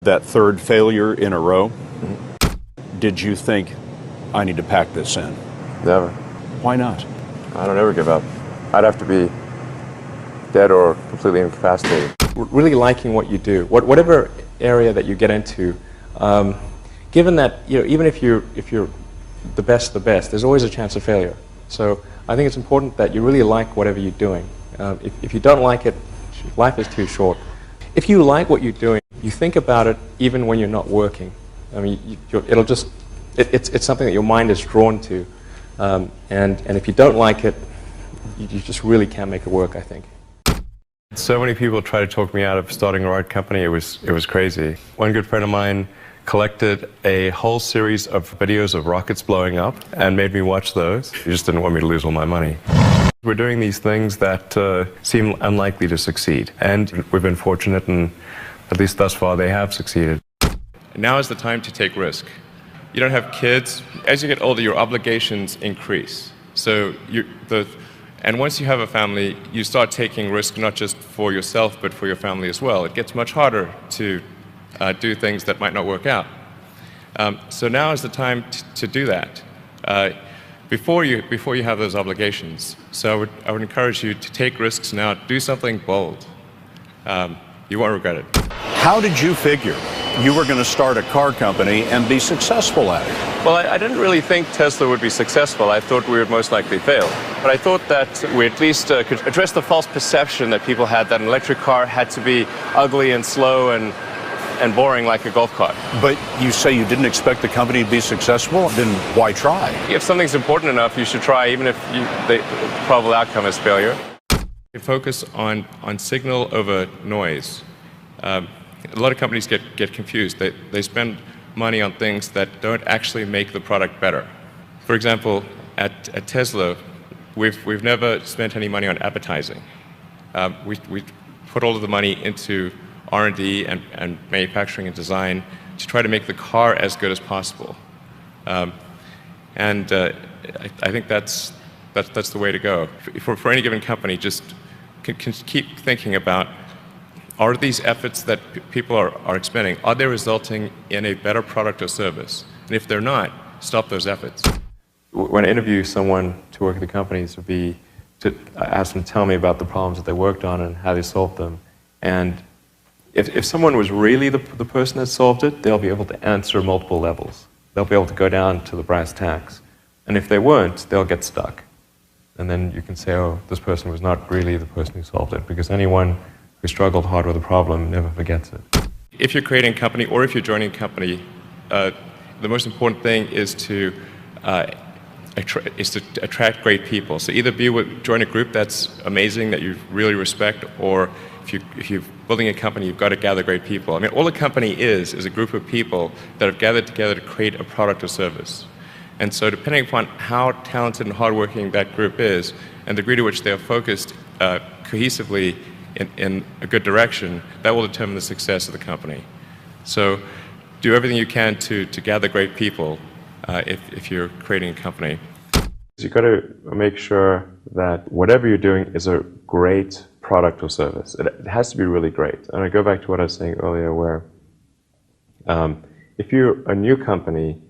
That third failure in a row, did you think, I need to pack this in? Never. Why not? I don't ever give up. I'd have to be dead or completely incapacitated. Really liking what you do, whatever area that you get into, given that even if you're the best, there's always a chance of failure. So I think it's important that you really like whatever you're doing. If you don't like it, life is too short. If you like what you're doing, you think about it even when you're not working. I mean, it's something that your mind is drawn to, and if you don't like it, you just really can't make it work, I think. So many people tried to talk me out of starting a rocket company. It was crazy. One good friend of mine collected a whole series of videos of rockets blowing up and made me watch those. He just didn't want me to lose all my money. We're doing these things that seem unlikely to succeed, and we've been fortunate, and at least thus far they have succeeded. Now is the time to take risk. You don't have kids. As you get older, your obligations increase. So and once you have a family, you start taking risk not just for yourself, but for your family as well. It gets much harder to do things that might not work out. So now is the time to do that before you have those obligations. So I would encourage you to take risks now. Do something bold. You won't regret it. How did you figure you were going to start a car company and be successful at it? Well, I didn't really think Tesla would be successful. I thought we would most likely fail. But I thought that we at least could address the false perception that people had that an electric car had to be ugly and slow and boring like a golf cart. But you say you didn't expect the company to be successful, then why try? If something's important enough, you should try, even if the probable outcome is failure. You focus on signal over noise. A lot of companies get confused. They spend money on things that don't actually make the product better. For example, at Tesla, we've never spent any money on advertising. We put all of the money into R&D and manufacturing and design to try to make the car as good as possible. I think that's the way to go. For any given company, just can keep thinking about, are these efforts that people are expending, are they resulting in a better product or service? And if they're not, stop those efforts. When I interview someone to work at the companies, would be to ask them to tell me about the problems that they worked on and how they solved them. And if someone was really the person that solved it, they'll be able to answer multiple levels. They'll be able to go down to the brass tacks. And if they weren't, they'll get stuck. And then you can say, oh, this person was not really the person who solved it, because anyone who struggled hard with a problem never forgets it. If you're creating a company or if you're joining a company, the most important thing is to attract great people. So either join a group that's amazing, that you really respect, or if you're building a company, you've got to gather great people. I mean, all a company is a group of people that have gathered together to create a product or service. And so depending upon how talented and hardworking that group is, and the degree to which they are focused cohesively in a good direction, that will determine the success of the company. So do everything you can to gather great people if you're creating a company. You've got to make sure that whatever you're doing is a great product or service. It has to be really great. And I go back to what I was saying earlier, where if you're a new company,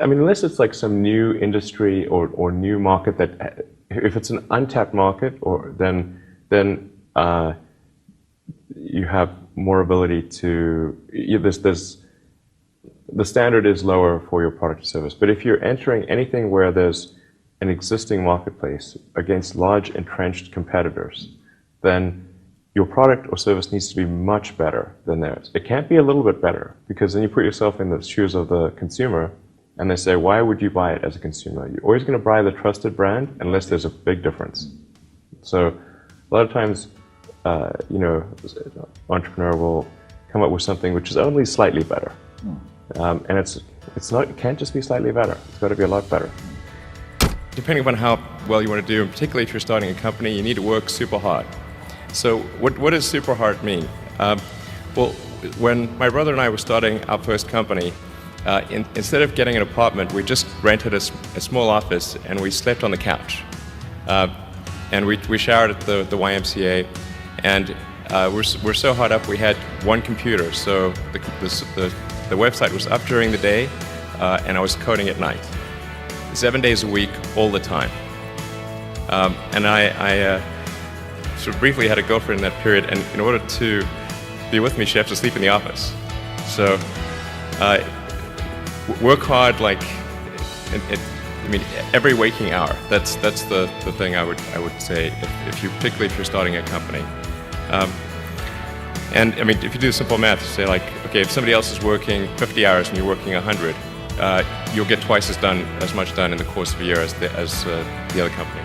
I mean, unless it's like some new industry or new market that, if it's an untapped market, then you have more ability to, the standard is lower for your product or service. But if you're entering anything where there's an existing marketplace against large entrenched competitors, then your product or service needs to be much better than theirs. It can't be a little bit better, because then you put yourself in the shoes of the consumer, and they say, why would you buy it as a consumer? You're always going to buy the trusted brand unless there's a big difference. So a lot of times, entrepreneur will come up with something which is only slightly better. And it can't just be slightly better. It's got to be a lot better. Depending upon how well you want to do, and particularly if you're starting a company, you need to work super hard. So what does super hard mean? Well, when my brother and I were starting our first company, instead of getting an apartment, we just rented a small office and we slept on the couch. And we showered at the YMCA, and we're so hard up, we had one computer, so the website was up during the day, and I was coding at night. 7 days a week, all the time. And I sort of briefly had a girlfriend in that period, and in order to be with me, she had to sleep in the office. So work hard, like, I mean, every waking hour. That's the thing I would say, particularly if you're starting a company. And I mean, if you do simple math, say like, okay, if somebody else is working 50 hours and you're working 100, you'll get twice as much done in the course of a year as the other company.